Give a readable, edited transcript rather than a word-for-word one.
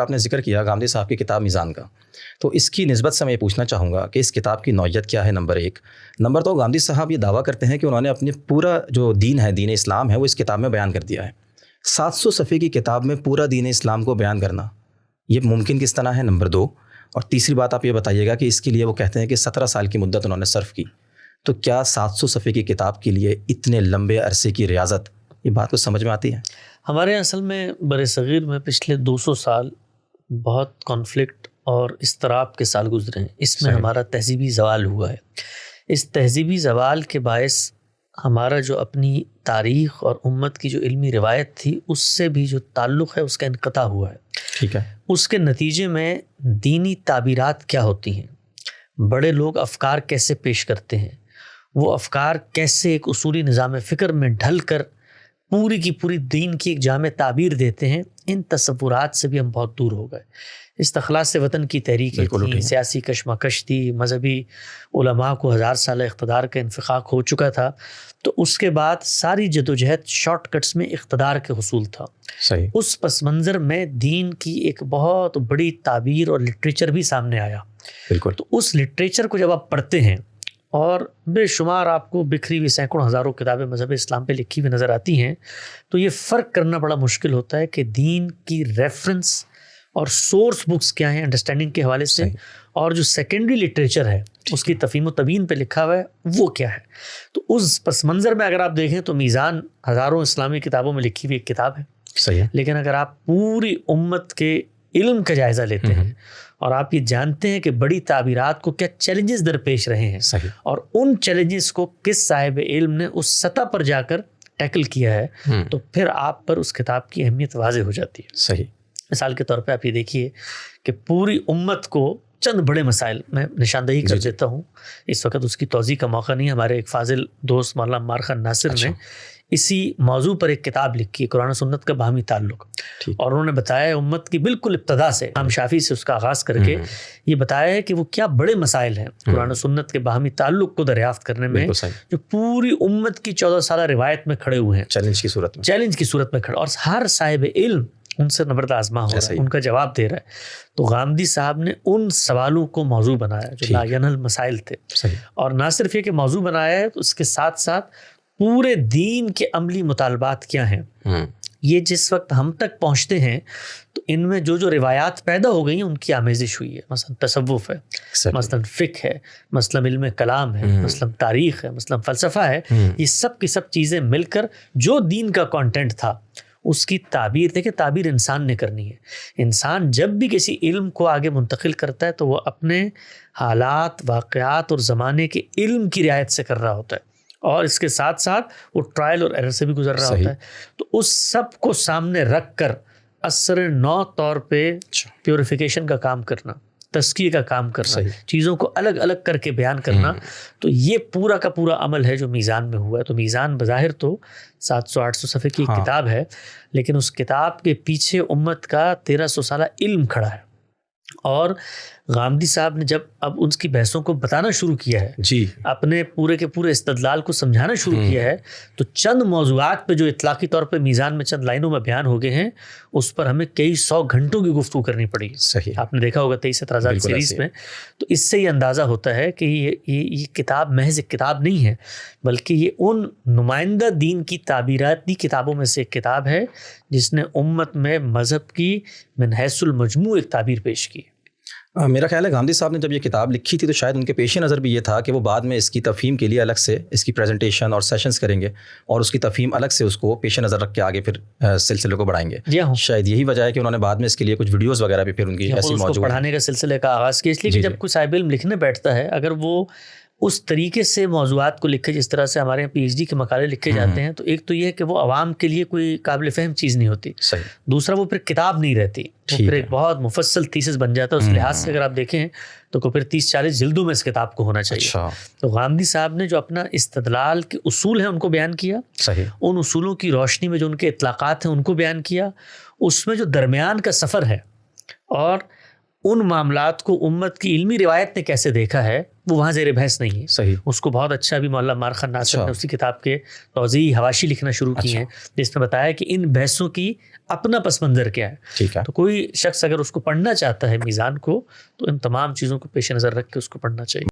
آپ نے ذکر کیا گامدی صاحب کی کتاب میزان کا، تو اس کی نسبت سے میں یہ پوچھنا چاہوں گا کہ اس کتاب کی نوعیت کیا ہے، نمبر ایک۔ نمبر دو، گامدی صاحب یہ دعویٰ کرتے ہیں کہ انہوں نے اپنے پورا جو دین ہے، دین اسلام ہے، وہ اس کتاب میں بیان کر دیا ہے۔ 700 صفحے کی کتاب میں پورا دین اسلام کو بیان کرنا یہ ممکن کس طرح ہے، نمبر دو۔ اور تیسری بات آپ یہ بتائیے گا کہ اس کے لیے وہ کہتے ہیں کہ 17 سال کی مدت انہوں نے صرف کی، تو کیا 700 صفحے کی کتاب کے لیے اتنے لمبے عرصے کی ریاضت، یہ بات کو سمجھ میں آتی ہے؟ ہمارے اصل میں بر صغیر میں پچھلے 200 سال بہت کانفلکٹ اور اضطراب کے سال گزرے ہیں۔ اس میں ہمارا تہذیبی زوال ہوا ہے۔ اس تہذیبی زوال کے باعث ہمارا جو اپنی تاریخ اور امت کی جو علمی روایت تھی اس سے بھی جو تعلق ہے اس کا انقطاع ہوا ہے۔ ٹھیک ہے۔ اس کے نتیجے میں دینی تعبیرات کیا ہوتی ہیں، بڑے لوگ افکار کیسے پیش کرتے ہیں، وہ افکار کیسے ایک اصولی نظام فکر میں ڈھل کر پوری کی پوری دین کی ایک جامع تعبیر دیتے ہیں، ان تصورات سے بھی ہم بہت دور ہو گئے۔ استخلاص وطن کی تحریکیں تھیں، سیاسی کشمکش تھی، مذہبی علماء کو 1000 سالہ اقتدار کا انفقاق ہو چکا تھا، تو اس کے بعد ساری جدوجہد شارٹ کٹس میں اقتدار کے حصول تھا۔ صحیح۔ اس پس منظر میں دین کی ایک بہت بڑی تعبیر اور لٹریچر بھی سامنے آیا۔ بالکل۔ تو اس لٹریچر کو جب آپ پڑھتے ہیں اور بے شمار آپ کو بکھری ہوئی سینکڑوں ہزاروں کتابیں مذہب اسلام پہ لکھی ہوئی نظر آتی ہیں، تو یہ فرق کرنا بڑا مشکل ہوتا ہے کہ دین کی ریفرنس اور سورس بکس کیا ہیں انڈرسٹینڈنگ کے حوالے سے، اور جو سیکنڈری لٹریچر ہے اس کی تفہیم و تبیین پہ لکھا ہوا ہے وہ کیا ہے۔ تو اس پس منظر میں اگر آپ دیکھیں تو میزان ہزاروں اسلامی کتابوں میں لکھی ہوئی ایک کتاب ہے، صحیح ہے، لیکن اگر آپ پوری امت کے علم کا جائزہ لیتے ہیں اور آپ یہ جانتے ہیں کہ بڑی تعبیرات کو کیا چیلنجز درپیش رہے ہیں، صحیح، اور ان چیلنجز کو کس صاحب علم نے اس سطح پر جا کر ٹیکل کیا ہے، تو پھر آپ پر اس کتاب کی اہمیت واضح ہو جاتی ہے۔ صحیح۔ مثال کے طور پہ آپ یہ دیکھیے کہ پوری امت کو چند بڑے مسائل میں نشاندہی کر دیتا ہوں، اس وقت اس کی توضیح کا موقع نہیں۔ ہمارے ایک فاضل دوست مولانا عمار خان ناصر نے اسی موضوع پر ایک کتاب لکھی ہے، قرآن و سنت کا باہمی تعلق، اور انہوں نے بتایا امت کی بالکل ابتدا سے امام شافعی سے اس کا آغاز کر کے یہ بتایا ہے کہ وہ کیا بڑے مسائل ہیں قرآن و سنت کے باہمی تعلق کو دریافت کرنے میں، جو پوری امت کی 14 سالہ روایت میں کھڑے ہوئے ہیں، چیلنج کی صورت میں کھڑے، اور ہر صاحب علم ان سے نبرد آزما ہو رہا ہے، ان کا جواب دے رہا ہے۔ تو غامدی صاحب نے ان سوالوں کو موضوع بنایا جو لا ینحل مسائل تھے، اور نہ صرف یہ کہ موضوع بنایا ہے، تو اس کے ساتھ ساتھ پورے دین کے عملی مطالبات کیا ہیں، یہ جس وقت ہم تک پہنچتے ہیں تو ان میں جو جو روایات پیدا ہو گئی ہیں ان کی آمیزش ہوئی ہے۔ مثلا تصوف ہے، مثلا فقہ ہے، مثلا علم کلام ہے، مثلا تاریخ ہے، مثلا فلسفہ ہے، یہ سب کی سب چیزیں مل کر جو دین کا کانٹینٹ تھا اس کی تعبیر، دیکھیں تعبیر انسان نے کرنی ہے۔ انسان جب بھی کسی علم کو آگے منتقل کرتا ہے تو وہ اپنے حالات، واقعات اور زمانے کے علم کی رعایت سے کر رہا ہوتا ہے، اور اس کے ساتھ ساتھ وہ ٹرائل اور ایرر سے بھی گزر رہا ہوتا ہے۔ تو اس سب کو سامنے رکھ کر اثر نو طور پہ پیوریفیکیشن کا کام کرنا، تزکیے کا کام کرنا، چیزوں کو الگ الگ کر کے بیان کرنا، تو یہ پورا کا پورا عمل ہے جو میزان میں ہوا ہے۔ تو میزان بظاہر تو 700-800 صفحے کی کتاب ہے، لیکن اس کتاب کے پیچھے امت کا 1300 سالہ علم کھڑا ہے، اور غامدی صاحب نے جب اب ان کی بحثوں کو بتانا شروع کیا ہے، اپنے پورے کے پورے استدلال کو سمجھانا شروع کیا ہے، تو چند موضوعات پہ جو اطلاقی طور پہ میزان میں چند لائنوں میں بیان ہو گئے ہیں، اس پر ہمیں کئی 100 گھنٹوں کی گفتگو کرنی پڑی۔ آپ نے دیکھا ہوگا 23 اعتراضات سیریز میں۔ تو اس سے یہ اندازہ ہوتا ہے کہ یہ کتاب محض ایک کتاب نہیں ہے، بلکہ یہ ان نمائندہ دین کی تعبیراتی کتابوں میں سے ایک کتاب ہے جس نے امت میں مذہب کی من حیث المجموع ایک تعبیر پیش کی۔ میرا خیال ہے گامدی صاحب نے جب یہ کتاب لکھی تھی تو شاید ان کے پیش نظر بھی یہ تھا کہ وہ بعد میں اس کی تفہیم کے لیے الگ سے اس کی پریزنٹیشن اور سیشنز کریں گے، اور اس کی تفہیم الگ سے اس کو پیش نظر رکھ کے آگے پھر سلسلے کو بڑھائیں گے۔ شاید یہی وجہ ہے کہ انہوں نے بعد میں اس کے لیے کچھ ویڈیوز وغیرہ بھی پھر ان کی ایسی موجود پڑھانے کا سلسلے کا آغاز کیا، اس لیے کہ جب کوئی صاحب علم لکھنے بیٹھتا ہے، اگر وہ اس طریقے سے موضوعات کو لکھے جس طرح سے ہمارے یہاں پی ایچ ڈی کے مقالے لکھے جاتے ہیں، تو ایک تو یہ ہے کہ وہ عوام کے لیے کوئی قابل فہم چیز نہیں ہوتی، دوسرا وہ پھر کتاب نہیں رہتی، وہ پھر ایک بہت مفصل تھیسس بن جاتا ہے۔ اس لحاظ سے اگر آپ دیکھیں تو پھر 30-40 جلدوں میں اس کتاب کو ہونا چاہیے۔ تو غامدی صاحب نے جو اپنا استدلال کے اصول ہیں ان کو بیان کیا، ان اصولوں کی روشنی میں جو ان کے اطلاقات ہیں ان کو بیان کیا، اس میں جو درمیان کا سفر ہے اور ان معاملات کو امت کی علمی روایت نے کیسے دیکھا ہے وہ وہاں زیر بحث نہیں ہے. صحیح. اس کو بہت اچھا بھی مولانا عمار خان ناصر اچھا. نے اسی کتاب کے توضیحی حواشی لکھنا شروع کی اچھا. ہیں جس میں بتایا کہ ان بحثوں کی اپنا پس منظر کیا ہے. ٹھیک ہے. تو کوئی شخص اگر اس کو پڑھنا چاہتا ہے میزان کو تو ان تمام چیزوں کو پیش نظر رکھ کے اس کو پڑھنا چاہیے.